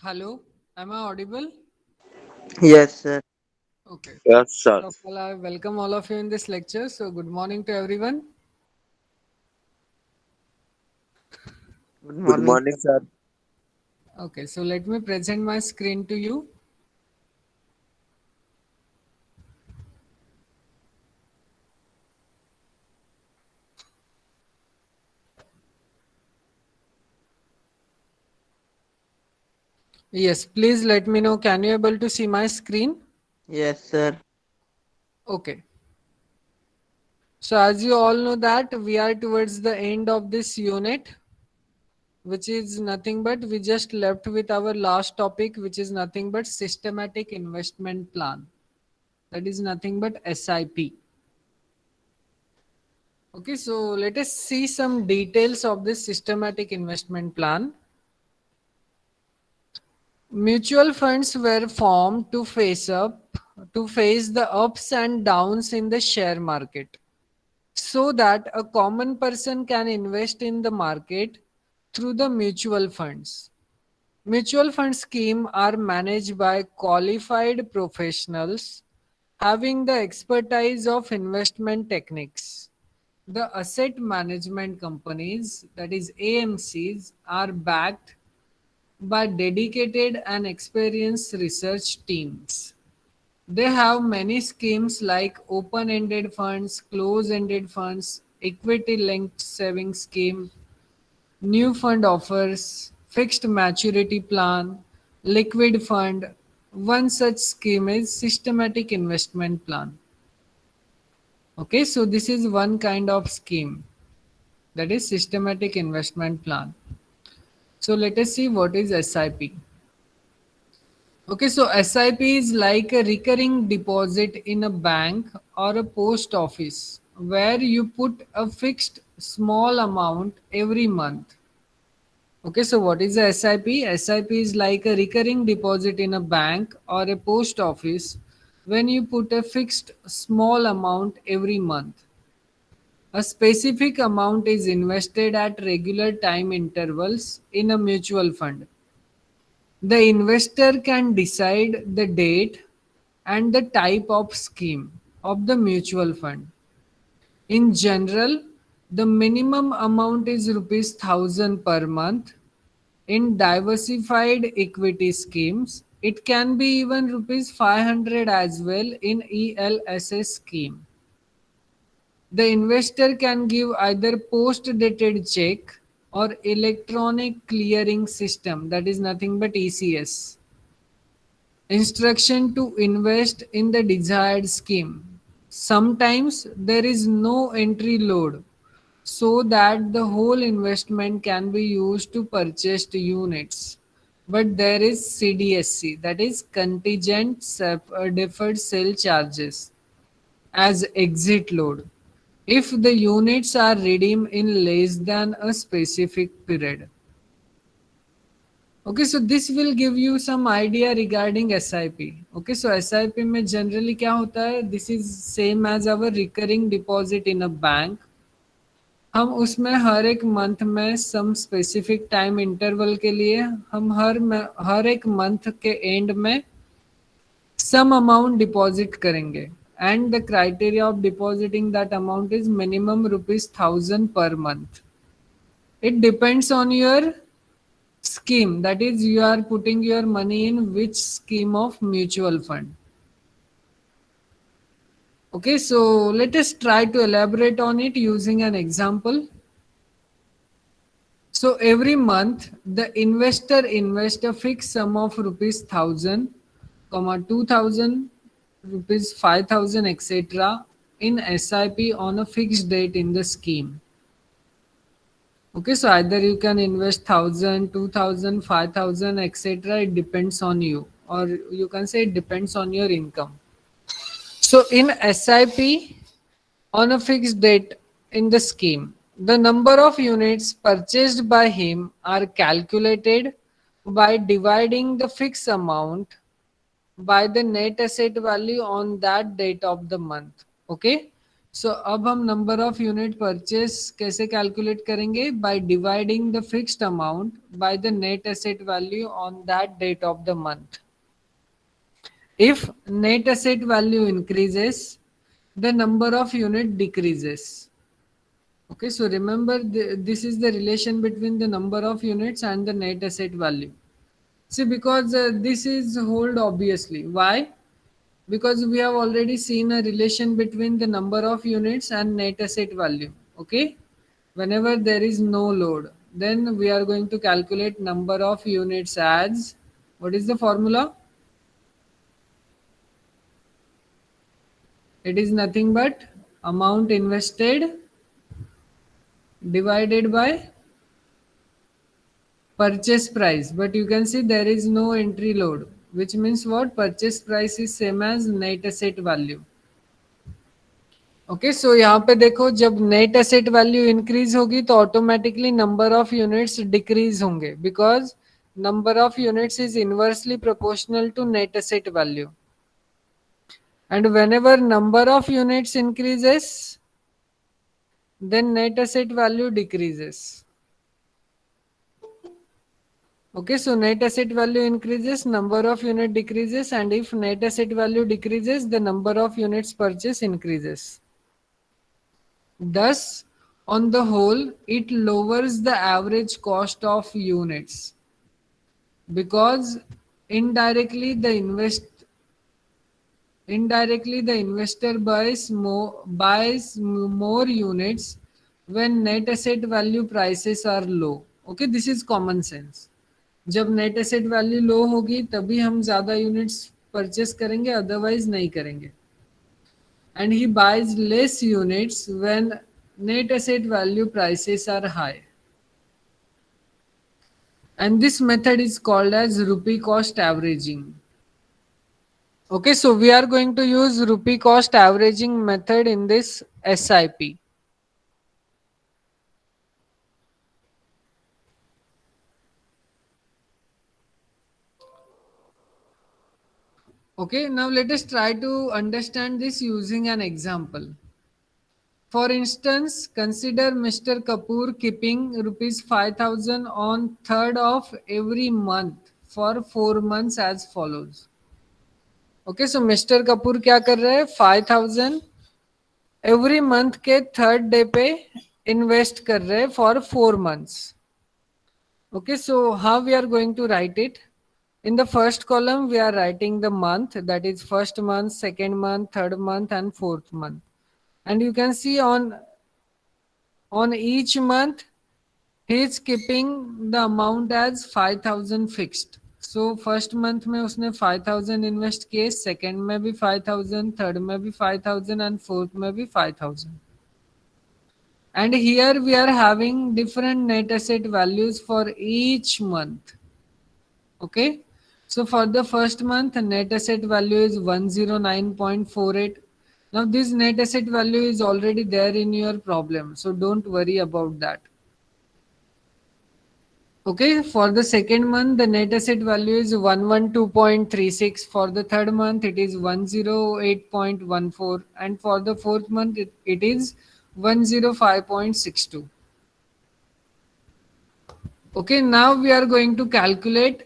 Hello, am I audible? Yes, sir. Okay. Yes, First sir. of all, I welcome all of you in this lecture. So, good morning to everyone. Good Good morning, morning, sir. sir. Okay, so let me present my screen to you. Yes, please let me know. Can you able to see my screen? Yes, sir. Okay. So, as you all know that we are towards the end of this unit, which is nothing but we just left with our last topic, which is nothing but systematic investment plan. That is nothing but SIP. Okay, so let us see some details of this systematic investment plan. Mutual funds were formed to face the ups and downs in the share market so that a common person can invest in the market through the mutual funds. Mutual fund schemes are managed by qualified professionals having the expertise of investment techniques. The asset management companies, that is AMCs, are backed by dedicated and experienced research teams. They have many schemes like open ended funds, close ended funds, equity linked savings scheme, new fund offers, fixed maturity plan, liquid fund. One such scheme is systematic investment plan. Okay, so this is one kind of scheme, that is systematic investment plan. So let us see what is SIP. Okay, so SIP is like a recurring deposit in a bank or a post office where you put a fixed small amount every month. Okay, so what is a SIP? SIP is like a recurring deposit in a bank or a post office when you put a fixed small amount every month. A specific amount is invested at regular time intervals in a mutual fund. The investor can decide the date and the type of scheme of the mutual fund. In general, the minimum amount is rupees 1000 per month. In diversified equity schemes, it can be even rupees 500 as well in ELSS scheme. The investor can give either post-dated check or electronic clearing system, that is nothing but ECS. Instruction to invest in the desired scheme. Sometimes there is no entry load so that the whole investment can be used to purchase the units. But there is CDSC, that is deferred sale charges as exit load if the units are redeemed in less than a specific period. Okay, so this will give you some idea regarding SIP. Okay, so SIP में generally क्या होता है? This is same as our recurring deposit in a bank. हम उसमें हर एक month में some specific time interval के लिए हम हर एक मंथ के एंड में सम अमाउंट डिपॉजिट करेंगे and the criteria of depositing that amount is minimum rupees 1000 per month. It depends on your scheme, that is you are putting your money in which scheme of mutual fund. Okay, so let us try to elaborate on it using an example. So every month the investor invests a fixed sum of rupees 1000 comma 2000 rupees 5000 etc in SIP on a fixed date in the scheme. Okay, so either you can invest 1000, 2000, 5000 etc. It depends on you, or you can say it depends on your income. So in SIP on a fixed date in the scheme, the number of units purchased by him are calculated by dividing the fixed amount by the net asset value on that date of the month. Okay, so अब हम number of unit purchase कैसे calculate करेंगे? By dividing the fixed amount by the net asset value on that date of the month. If net asset value increases, the number of unit decreases. Okay, so remember this is the relation between the number of units and the net asset value. See, because this is hold obviously. Why? Because we have already seen a relation between the number of units and net asset value. Okay, whenever there is no load, then we are going to calculate number of units as, what is the formula? It is nothing but amount invested divided by purchase price. But you can see there is no entry load, which means what? Purchase price is same as net asset value. Okay, so यहाँ पे देखो, जब net asset value increase होगी तो automatically number of units decrease होंगे, because number of units is inversely proportional to net asset value. And whenever number of units increases, then net asset value decreases. Okay, so net asset value increases, number of unit decreases, and if net asset value decreases, the number of units purchase increases. Thus, on the whole, it lowers the average cost of units, because indirectly the investor buys more units when net asset value prices are low. Okay, this is common sense. जब net asset value लो होगी तभी हम ज्यादा units purchase करेंगे, otherwise नहीं करेंगे. And he buys less units when net asset value prices are high. And this method is called as rupee cost averaging. Okay, so we are going to use rupee cost averaging method in this SIP. Okay, now let us try to understand this using an example. For instance, consider Mr. Kapoor keeping rupees 5,000 on 3rd of every month for 4 months as follows. Okay, so Mr. Kapoor क्या कर रहे हैं? 5,000 every month के third day पे invest कर रहे हैं for 4 months. Okay, so how we are going to write it? In the first column, we are writing the month, that is first month, second month, third month, and fourth month. And you can see on each month, he is keeping the amount as 5,000 fixed. So first month में उसने 5,000 invest किए, second में भी 5,000, third में भी 5,000, and fourth में भी 5,000. And here we are having different net asset values for each month. Okay, so for the first month, net asset value is 109.48. Now this net asset value is already there in your problem, so don't worry about that. Okay, for the second month, the net asset value is 112.36. For the third month, it is 108.14. And for the fourth month, it is 105.62. Okay, now we are going to calculate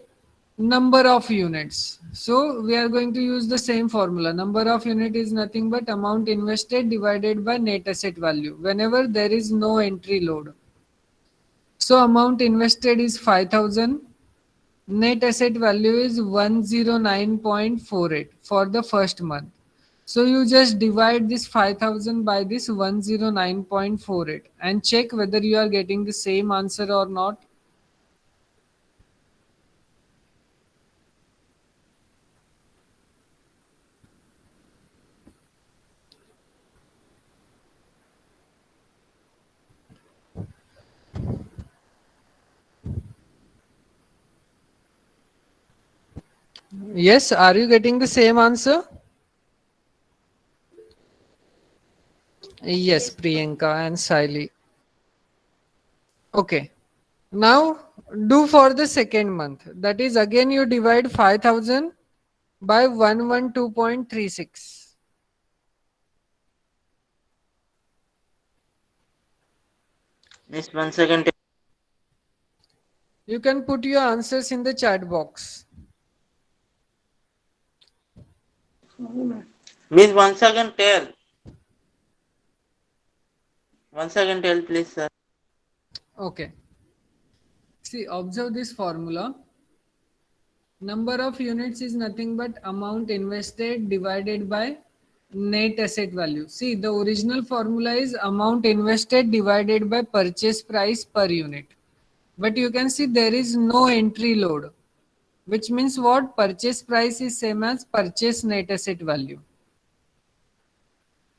number of units. So we are going to use the same formula. Number of unit is nothing but amount invested divided by net asset value whenever there is no entry load. So amount invested is 5,000. Net asset value is 109.48 for the first month. So you just divide this 5,000 by this 109.48 and check whether you are getting the same answer or not. Yes, are you getting the same answer? Yes, Priyanka and Siley. Okay. Now do for the second month. That is, again you divide 5,000 by 112.36. Miss, once again. You can put your answers in the chat box. Miss, once again tell. Once again tell, please, sir. Okay. See, observe this formula. Number of units is nothing but amount invested divided by net asset value. See, the original formula is amount invested divided by purchase price per unit. But you can see there is no entry load, which means what? Purchase price is same as purchase net asset value.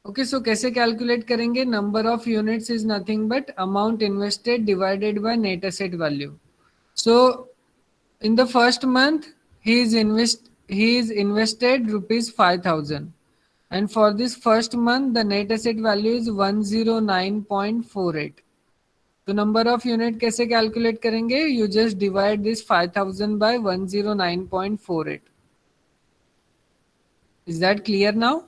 Okay, so कैसे calculate करेंगे? Number of units is nothing but amount invested divided by net asset value. So in the first month he is invested rupees 5,000, and for this first month the net asset value is 109.48. तो number of unit कैसे calculate करेंगे? You just divide this 5,000 by 109.48. Is that clear now?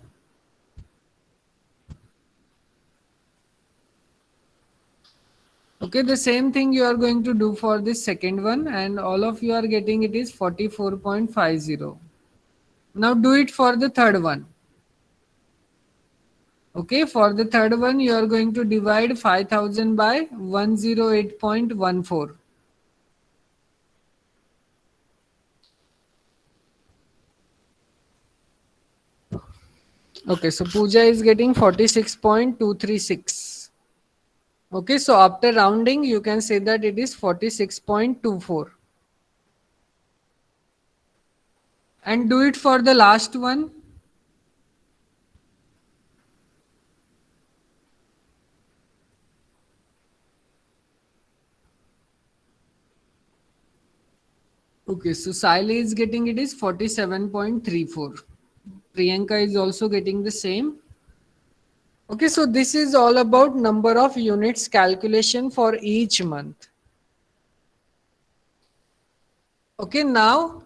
Okay, the same thing you are going to do for this second one, and all of you are getting it is 44.50. Now do it for the third one. Okay, for the third one, you are going to divide 5,000 by 108.14. Okay, so Pooja is getting 46.236. Okay, so after rounding, you can say that it is 46.24. And do it for the last one. Okay, so Siley is getting it is 47.34. Priyanka is also getting the same. Okay, so this is all about number of units calculation for each month. Okay, now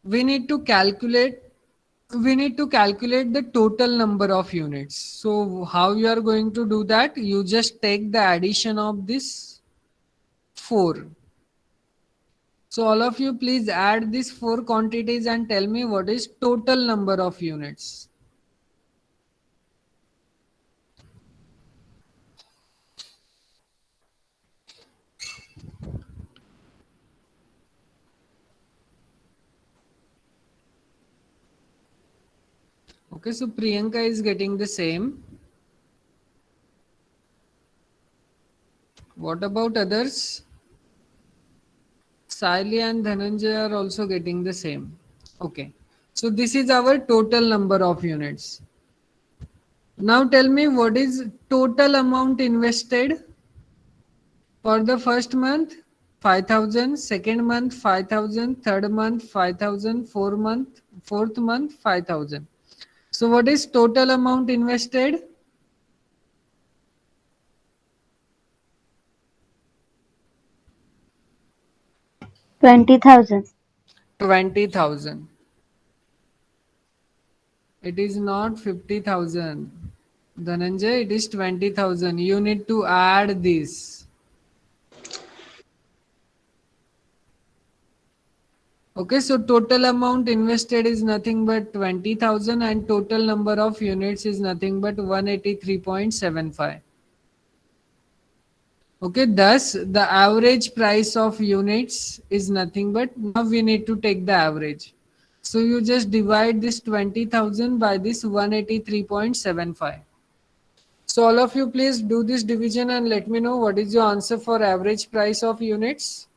we need to calculate the total number of units. So how you are going to do that? You just take the addition of this 4. So all of you please add these 4 quantities and tell me what is total number of units. Okay, so Priyanka is getting the same. What about others? Sally and Dhananjay are also getting the same. Okay. So this is our total number of units. Now tell me what is total amount invested for the first month 5,000, second month 5,000, third month 5,000, fourth month 5,000. So what is total amount invested? 20,000. 20,000. It is not 50,000. Dhananjay, it is 20,000. You need to add this. Okay, so total amount invested is nothing but 20,000 and total number of units is nothing but 183.75. Okay, thus the average price of units is nothing but, now we need to take the average. So you just divide this 20,000 by this 183.75. So all of you please do this division and let me know what is your answer for average price of units.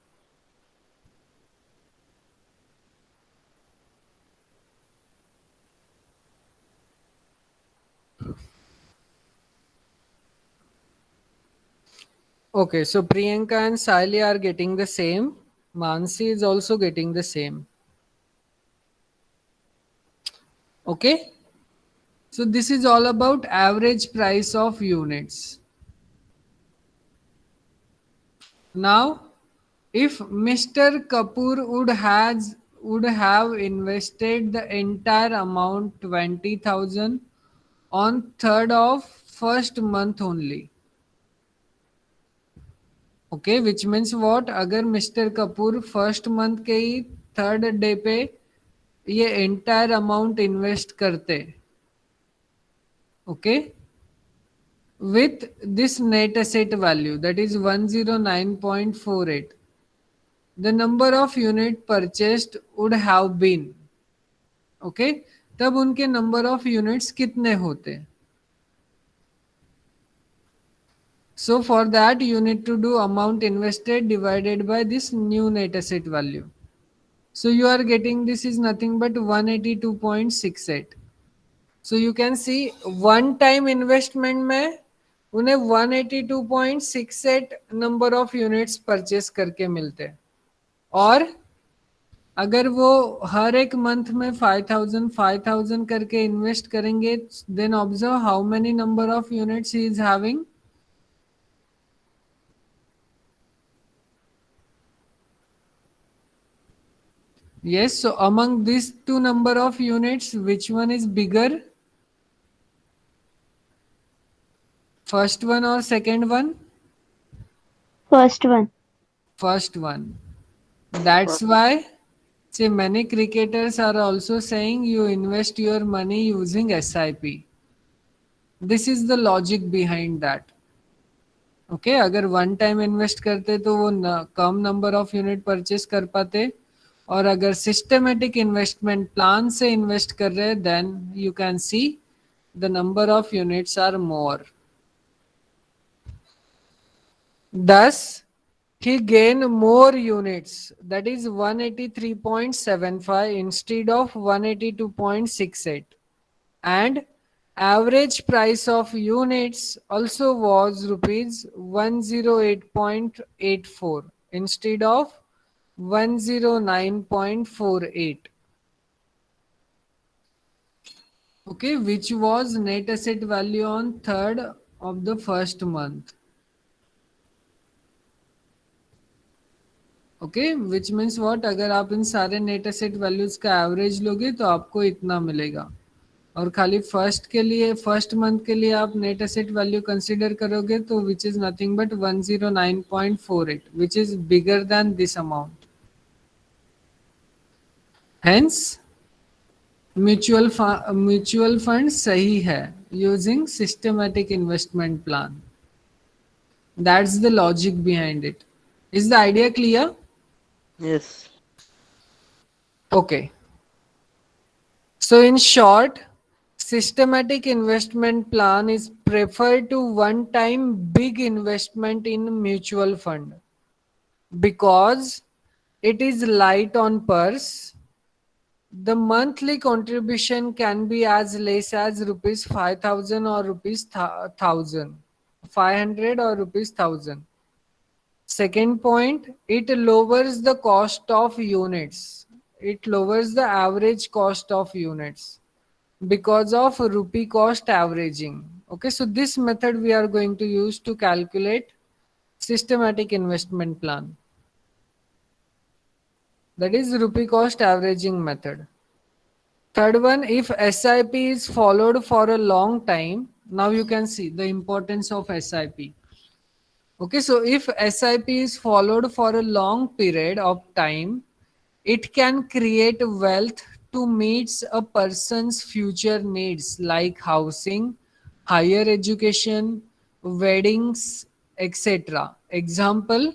Okay, so Priyanka and Sally are getting the same. Mansi is also getting the same. Okay, so this is all about average price of units. Now, if Mr. Kapoor would have invested the entire amount 20,000 on third of first month only. Okay, which means what, अगर mister Kapoor first month के ही third day पे ये entire amount invest करते, okay, with this net asset value, that is 109.48, the number of unit purchased would have been, okay, तब उनके number of units कितने होते. So for that you need to do amount invested divided by this new net asset value. So you are getting, this is nothing but 182.68. So you can see one time investment में उन्हें 182.68 number of units purchase करके मिलते हैं. और अगर वो हर एक month में 5,000 करके इन्वेस्ट करेंगे, then observe how many number of units he is having. Yes, so among these two number of units, which one is bigger? First one or second one? First one. First one. That's why, see, many cricketers are also saying you invest your money using SIP. This is the logic behind that. Okay अगर one time invest करते तो वो कम number of unit purchase कर पाते, और अगर systematic investment plan से इन्वेस्ट कर रहे हैं then you can see the number of units are more. Thus, he gained more units, that is 183.75 instead of 182.68, and average price of units also was rupees 108.84 instead of 109.48. Okay, which was net asset value on third of the first month. Okay, which means what, अगर आप इन सारे net asset values का average लोगे तो आपको इतना मिलेगा, और खाली फर्स्ट के लिए, फर्स्ट मंथ के लिए आप नेट एसेट वैल्यू कंसीडर करोगे तो which is nothing but 109.48, which is bigger than this amount. Hence mutual fund सही है using systematic investment plan. That's the logic behind it. Is the idea clear? Yes. Okay. So in short, systematic investment plan is preferred to one-time big investment in mutual fund because it is light on purse. The monthly contribution can be as less as rupees 5,000 or rupees 1,000, 500 or rupees 1,000. Second point, it lowers the cost of units. It lowers the average cost of units because of rupee cost averaging. Okay, so this method we are going to use to calculate systematic investment plan. That is rupee cost averaging method. Third one, if SIP is followed for a long time, now you can see the importance of SIP. Okay, so if SIP is followed for a long period of time, it can create wealth to meet a person's future needs like housing, higher education, weddings, etc. Example,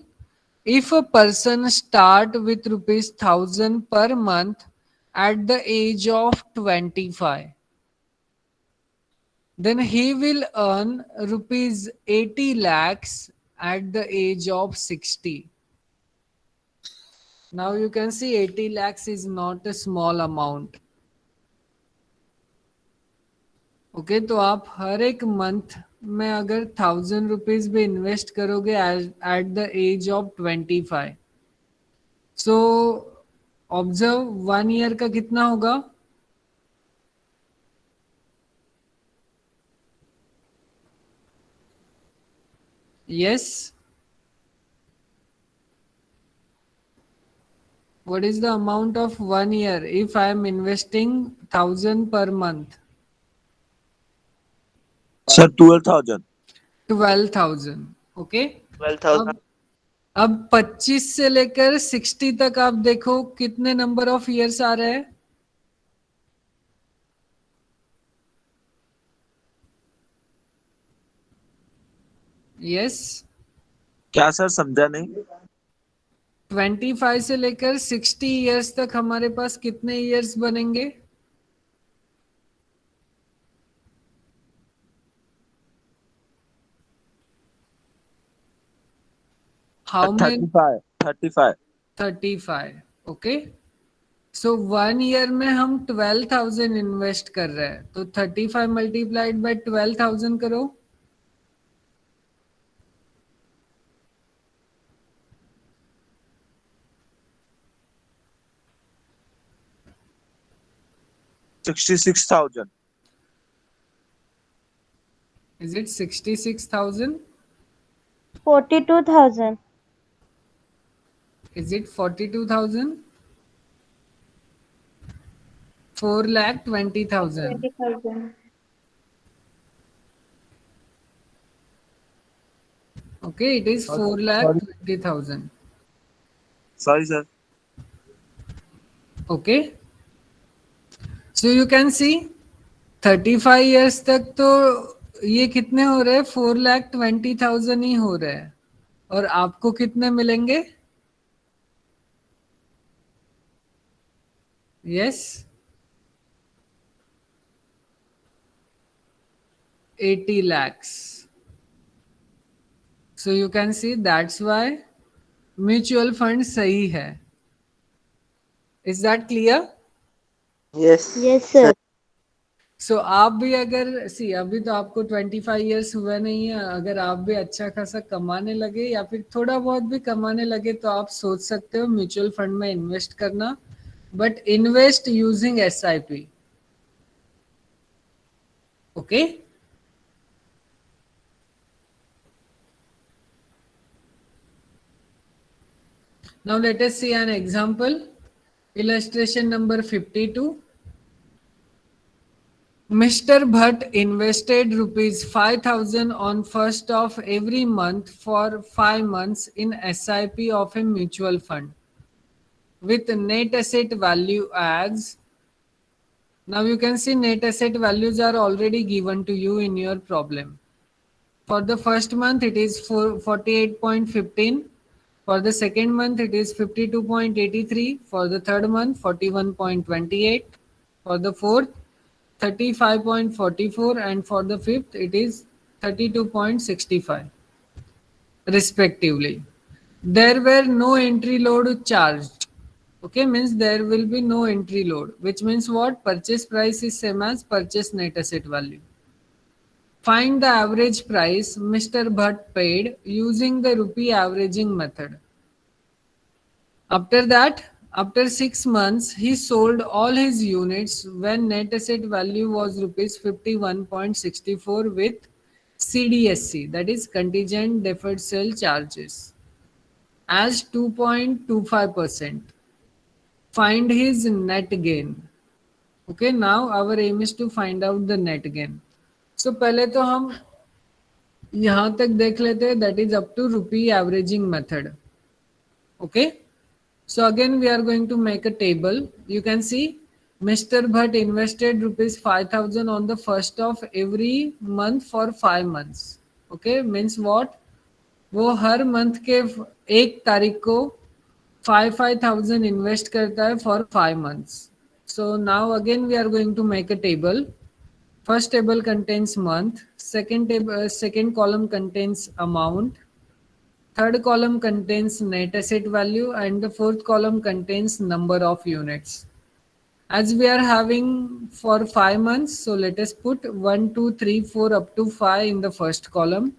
if a person start with rupees 1,000 per month at the age of 25, then he will earn rupees 80 lakhs at the age of 60. Now you can see 80 lakhs is not a small amount. Okay तो आप हर एक month में अगर 1,000 rupees भी invest करोगे at the age of 25, so observe 1 year का कितना होगा. Yes, what is the amount of 1 year if I am investing 1,000 per month? Sir, 12,000. 12,000. Okay. 12,000. अब 25 से लेकर 60 तक आप देखो कितने नंबर ऑफ ईयर्स आ रहे हैं. यस. क्या सर, समझा नहीं. 25 से लेकर 60 ईयर्स तक हमारे पास कितने ईयर्स बनेंगे? How many? 35. 35. Okay. So 1 year में हम 12,000 इन्वेस्ट कर रहे हैं, तो 35 मल्टीप्लाइड बाय 12,000 करो. $66,000. Is it 66,000? 42,000. Is it 42,000? 4,20,000. 20,000. Okay, it is Sorry. 4,20,000. Sorry sir. Okay. So you can see 35 years तक तो ये कितने हो रहे हैं? 4,20,000 ही हो रहे हैं. और आपको कितने मिलेंगे? Yes. 80 lakhs. So you can see that's why mutual fund सही है. Is that clear? Yes. Yes, sir. सो आप भी अगर अभी तो आपको 25 ईयर्स हुए नहीं है, अगर आप भी अच्छा खासा कमाने लगे या फिर थोड़ा बहुत भी कमाने लगे तो आप सोच सकते हो म्यूचुअल फंड में इन्वेस्ट करना, but invest using SIP. Okay. Now let us see an example. Illustration number 52. Mr. Bhatt invested rupees 5,000 on first of every month for 5 months in SIP of a mutual fund with net asset value as. Now you can see net asset values are already given to you in your problem. For the first month it is 48.15. For the second month it is 52.83. For the third month 41.28. For the fourth 35.44, and for the fifth it is 32.65 respectively. There were no entry load charged. Okay, means there will be no entry load, which means what? Purchase price is same as purchase net asset value. Find the average price Mr. Bhatt paid using the rupee averaging method. After that, after 6 months, he sold all his units when net asset value was rupees 51.64 with CDSC, that is contingent deferred sale charges, as 2.25%. Find his net gain. Okay, now our aim is to find out the net gain. So पहले तो हम यहाँ तक देख लेते हैं, that is up to rupee averaging method. Okay. So again we are going to make a table. You can see Mr. Bhatt invested rupees 5,000 on the first of every month for 5 months. Okay, means what? वो हर month के 1 तारीख को 5,000 invest करता है for 5 months. So now again we are going to make a table. First table contains month, second column contains amount, third column contains net asset value, and the fourth column contains number of units. As we are having for 5 months, so let us put 1, 2, 3, 4 up to 5 in the first column.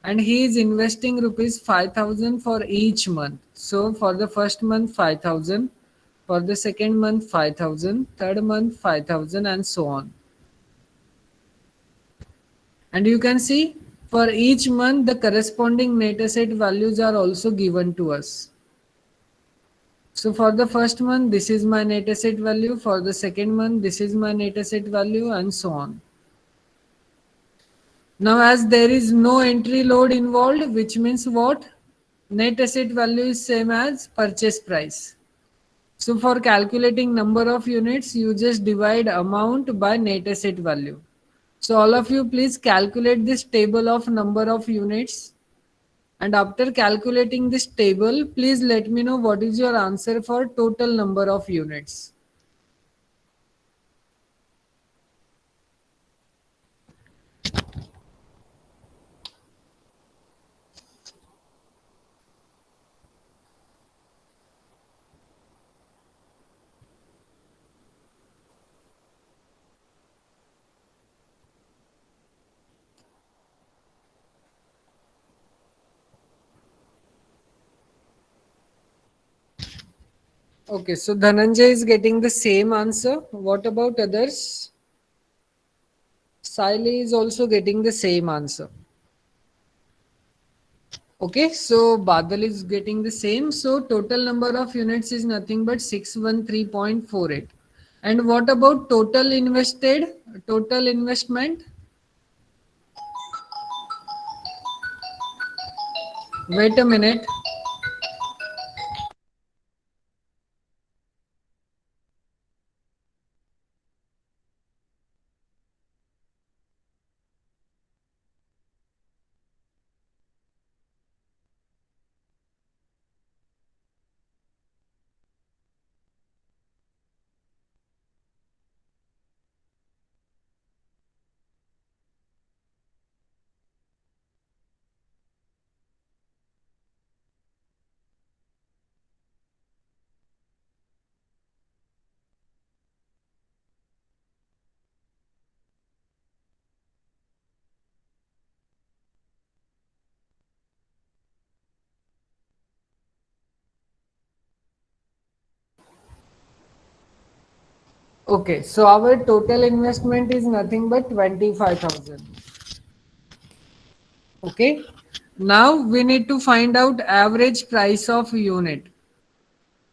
And he is investing rupees 5,000 for each month. So for the first month 5,000, for the second month 5,000, third month 5,000, and so on. And you can see for each month the corresponding net asset values are also given to us. So for the first month this is my net asset value, for the second month this is my net asset value, and so on. Now as there is no entry load involved, which means what? Net asset value is same as purchase price. So for calculating number of units, you just divide amount by net asset value. So all of you please calculate this table of number of units, and after calculating this table, please let me know what is your answer for total number of units. Okay, so Dhananjay is getting the same answer. What about others? Siley is also getting the same answer. Okay, so Badal is getting the same. So total number of units is nothing but 613.48. And what about total invested? Total investment? Wait a minute. Okay, so our total investment is nothing but 25,000. Okay, now we need to find out average price of unit.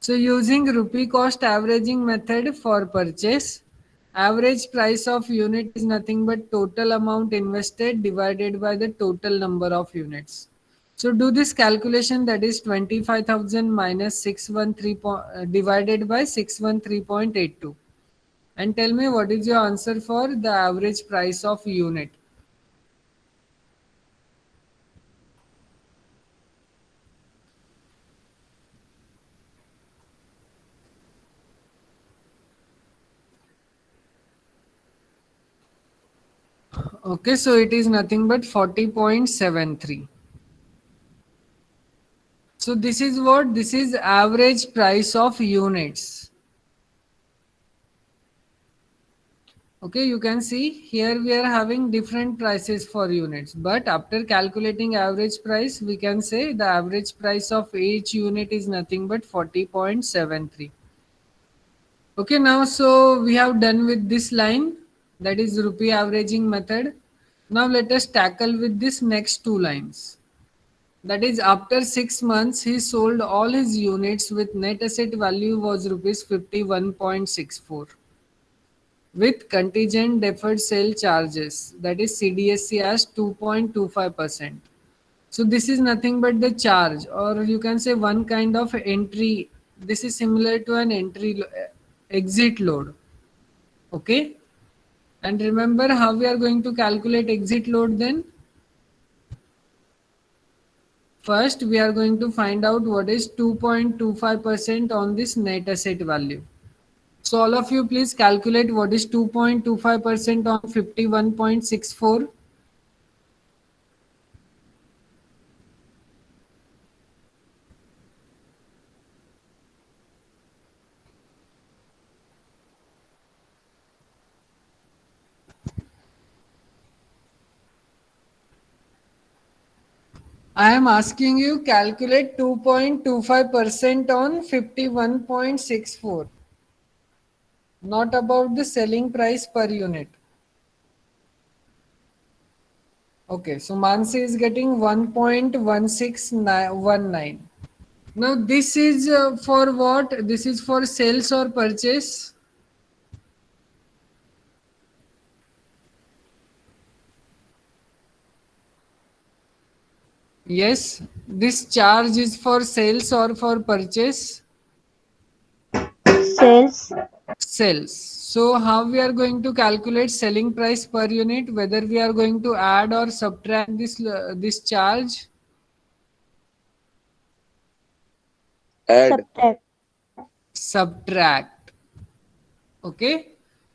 So using rupee cost averaging method for purchase, average price of unit is nothing but total amount invested divided by the total number of units. So do this calculation, that is 25,000 minus 613 divided by 613.82, and tell me what is your answer for the average price of unit. Okay, so it is nothing but 40.73. So this is what? This is average price of units. Okay, you can see here we are having different prices for units, but after calculating average price, we can say the average price of each unit is nothing but 40.73. Okay, now so we have done with this line, that is rupee averaging method. Now let us tackle with this next two lines. That is, after 6 months, he sold all his units with net asset value was rupees 51.64 with contingent deferred sale charges, that is CDSC, as 2.25%. So this is nothing but the charge, or you can say one kind of entry. This is similar to an exit load. Okay. And remember how we are going to calculate exit load then? First, we are going to find out what is 2.25% on this net asset value. So all of you please calculate what is 2.25% on 51.64. I am asking you calculate 2.25% on 51.64. Not about the selling price per unit. Okay, so Mansi is getting 1.1619. Now this is for what? This is for sales or purchase? Yes, This charge is for sales or for purchase? Sales. Sales. So how we are going to calculate selling price per unit? Whether we are going to add or subtract this charge? Add. Subtract. Subtract. Okay.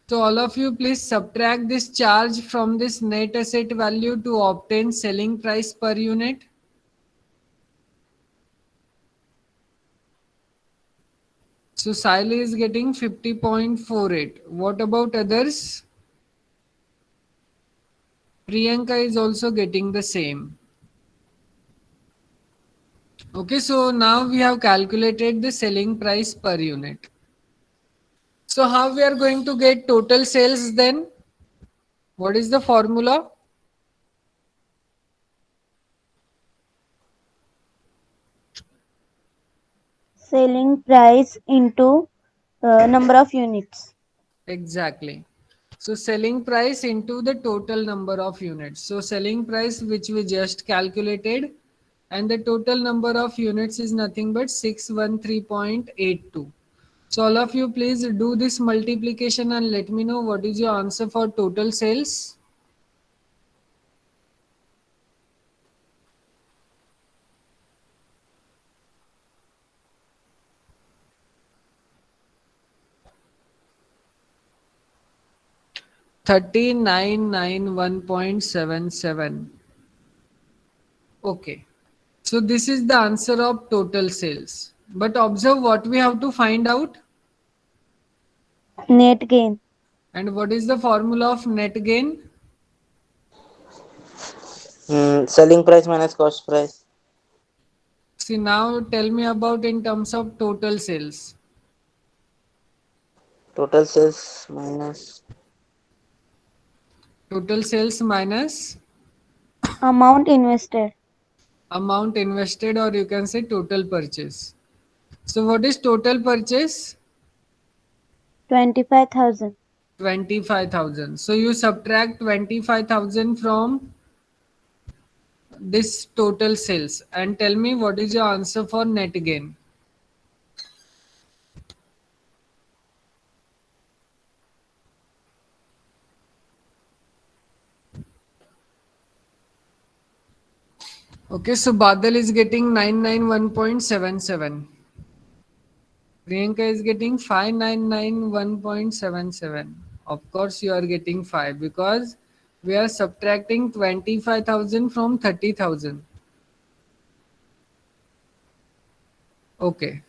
So all of you please subtract this charge from this net asset value to obtain selling price per unit. So Siley is getting 50.48. What about others? Priyanka is also getting the same. Okay, so now we have calculated the selling price per unit. So how we are going to get total sales then? What is the formula? Selling price into number of units. Exactly. So selling price into the total number of units. So selling price which we just calculated and the total number of units is nothing but 613.82. So all of you please do this multiplication and let me know what is your answer for total sales. $39,991.77. Okay. So this is the answer of total sales. But observe what we have to find out. Net gain. And what is the formula of net gain? Selling price minus cost price. See, now tell me about in terms of total sales. Total sales minus Total sales minus Amount invested. amount invested, or you can say total purchase. So what is total purchase? 25,000. 25,000. So you subtract 25,000 from this total sales and tell me what is your answer for net gain. Okay, so Badal is getting 991.77. Priyanka is getting 5991.77. Of course, you are getting 5 because we are subtracting 25,000 from 30,000. Okay.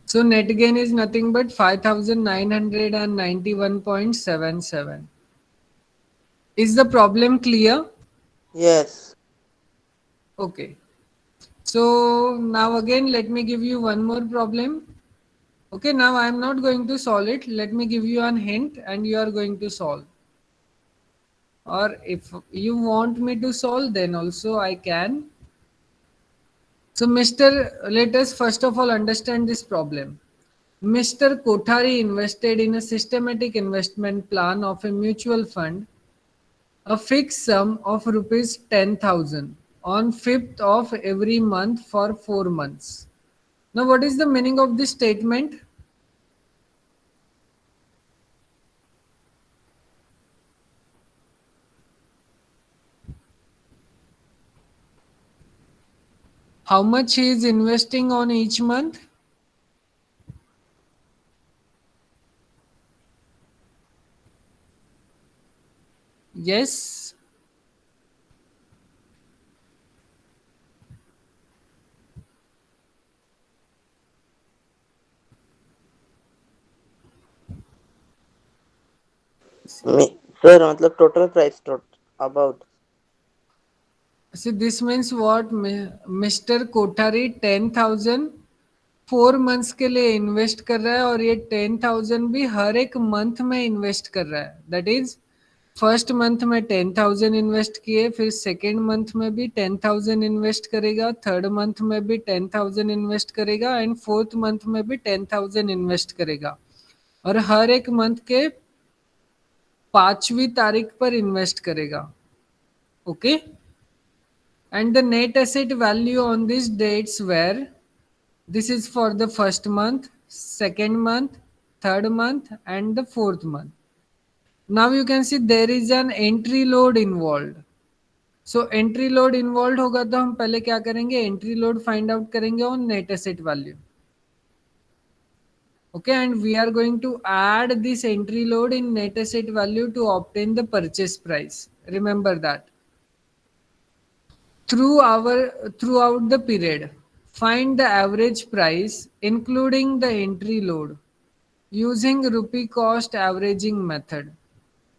So net gain is nothing but 5,991.77. Is the problem clear? yes. Okay. So now again, let me give you one more problem. Okay, now I am not going to solve it. Let me give you an hint and you are going to solve. Or if you want me to solve, then also I can. So let us first of all understand this problem. Mr. Kothari invested in a systematic investment plan of a mutual fund, a fixed sum of rupees 10,000 on 5th of every month for 4 months. Now what is the meaning of this statement? How much he is investing on each month? Yes. Sir मतलब total price about See, this means what? Mr. Kothari 10,000 4 months के लिए invest कर रहा है और ये 10,000 भी हर एक मंथ में इन्वेस्ट कर रहा है. दैट इज फर्स्ट मंथ में 10,000 इन्वेस्ट किए, फिर सेकेंड मंथ में भी 10,000 इन्वेस्ट करेगा, थर्ड मंथ में भी 10,000 इन्वेस्ट करेगा एंड फोर्थ मंथ में भी 10,000 इन्वेस्ट करेगा और हर एक मंथ के 5वीं तारीख पर इन्वेस्ट करेगा. Okay And the net asset value on these dates were, this is for the first month, second month, third month, and the fourth month. Now you can see there is an entry load involved. So entry load involved होगा तो हम पहले क्या करेंगे, entry load find out करेंगे on net asset value. Okay, and we are going to add this entry load in net asset value to obtain the purchase price. Remember that. Throughout the period, find the average price including the entry load using rupee cost averaging method.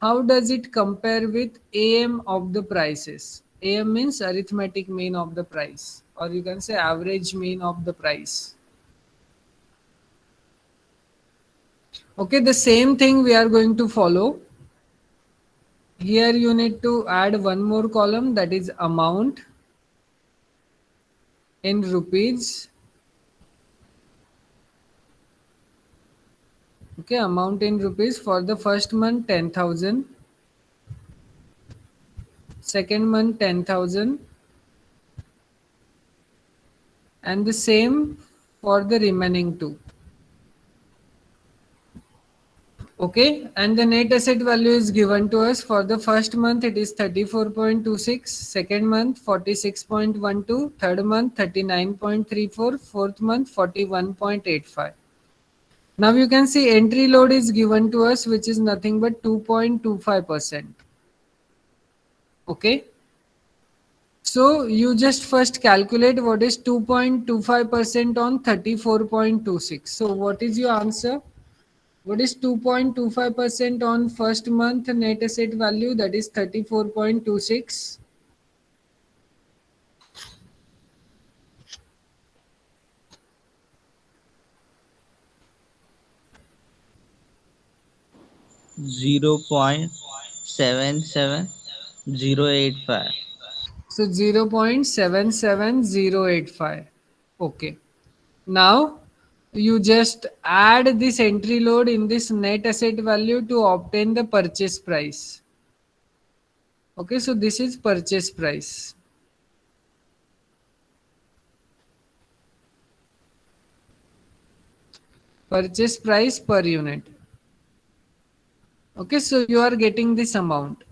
How does it compare with AM of the prices? AM means arithmetic mean of the price, or you can say average mean of the price. Okay, the same thing we are going to follow. Here you need to add one more column, that is amount in rupees. Okay, amount in rupees for the first month 10,000, second month 10,000, and the same for the remaining two. Okay, and the net asset value is given to us. For the first month it is 34.26, second month 46.12, third month 39.34, fourth month 41.85. Now you can see entry load is given to us, which is nothing but 2.25%. Okay, so you just first calculate what is 2.25% on 34.26. So what is your answer? What is 2.25% on first month net asset value? That is 34.26. Zero point 77085. So 0.77085. Okay. Now you just add this entry load in this net asset value to obtain the purchase price. Okay, so this is purchase price. Purchase price per unit. Okay, so you are getting this amount.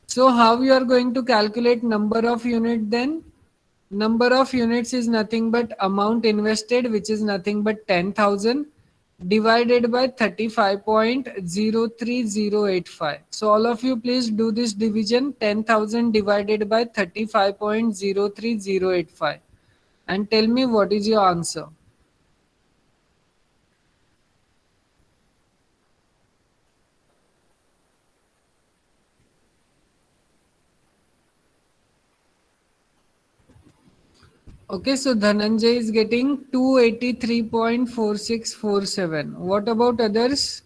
So how you are going to calculate number of unit then? Number of units is nothing but amount invested, which is nothing but 10,000 divided by 35.03085. So all of you please do this division, 10,000 divided by 35.03085, and tell me what is your answer. Okay, so Dhananjay is getting 283.4647. What about others?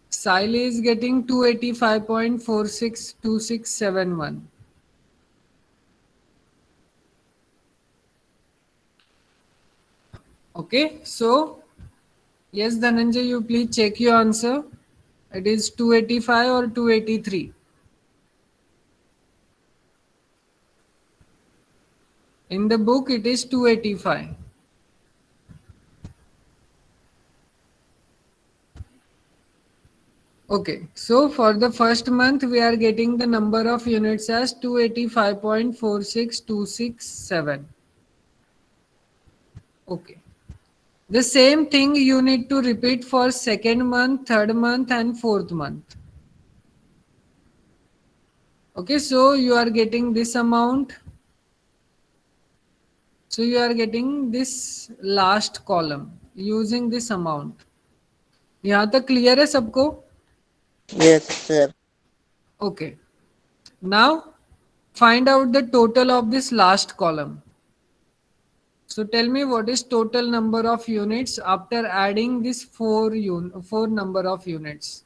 Siley is getting 285.462671. Okay, so yes, Dhananjay, you please check your answer. It is 285 or 283. In the book, it is 285. Okay, so for the first month, we are getting the number of units as 285.46267. Okay. The same thing you need to repeat for second month, third month, and fourth month. Okay, so you are getting this amount. So you are getting this last column using this amount. यहाँ तक clear है सबको? Yes, sir. Okay. Now find out the total of this last column. So tell me what is total number of units after adding this four number of units.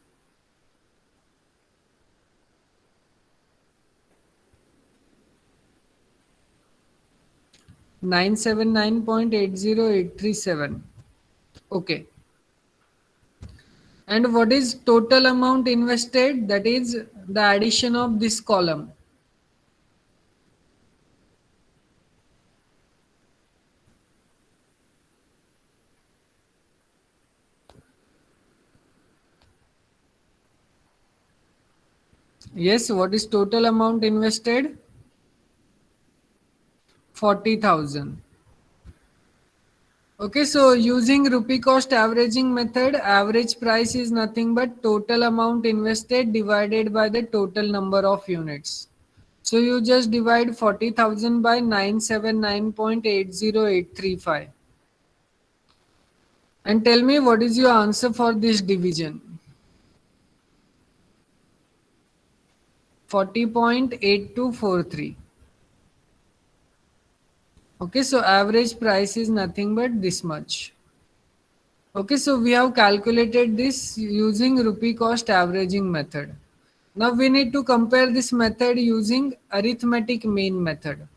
979.80837. Okay. And what is total amount invested? That is the addition of this column. Yes, what is total amount invested? 40,000. Okay, so using rupee cost averaging method, average price is nothing but total amount invested divided by the total number of units. So you just divide 40,000 by 979.80835. And tell me what is your answer for this division? 40.8243. Okay, so average price is nothing but this much. Okay, so we have calculated this using rupee cost averaging method. Now we need to compare this method using arithmetic mean method.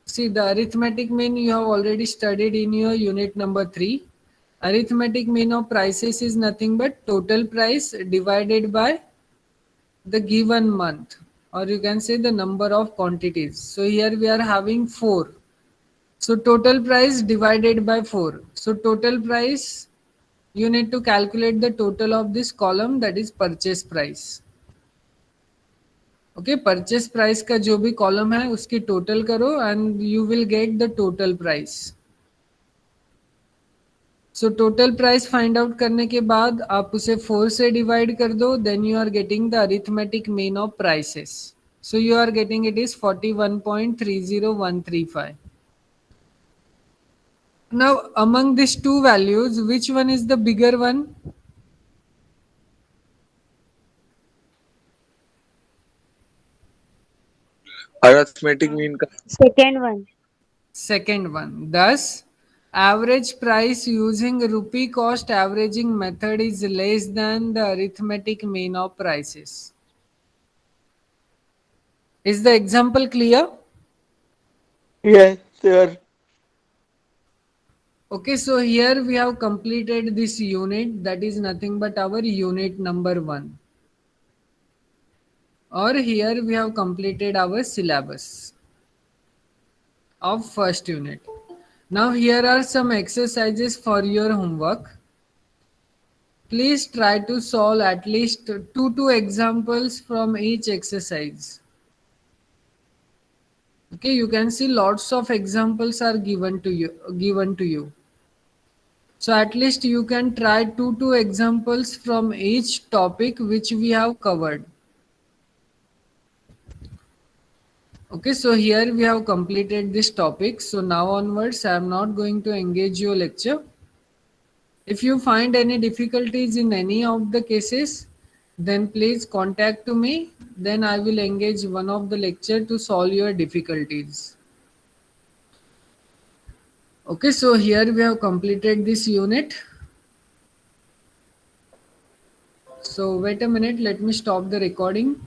See, the arithmetic mean you have already studied in your unit number 3. Arithmetic mean of prices is nothing but total price divided by the given month, or you can say the number of quantities. So here we are having 4. So total price divided by 4. So total price, you need to calculate the total of this column, that is purchase price. Okay, purchase price का जो भी column है उसकी total करो and you will get the total price. So total price find out करने के बाद आप उसे 4 से divide कर दो, then you are getting the arithmetic mean of prices. So you are getting it is 41.30135. Now among these two values, which one is the bigger one? arithmetic mean का Second one. Second one. Thus, average price using rupee cost averaging method is less than the arithmetic mean of prices. Is the example clear? Yes, sir. Okay, so here we have completed this unit, that is nothing but our unit number 1. Or here we have completed our syllabus of first unit. Now here are some exercises for your homework. Please try to solve at least two examples from each exercise. Okay, you can see lots of examples are given to you. So at least you can try two examples from each topic which we have covered. Okay, so here we have completed this topic. So now onwards, I am not going to engage your lecture. If you find any difficulties in any of the cases, then please contact to me. Then I will engage one of the lecture to solve your difficulties. Okay, so here we have completed this unit. So wait a minute, let me stop the recording.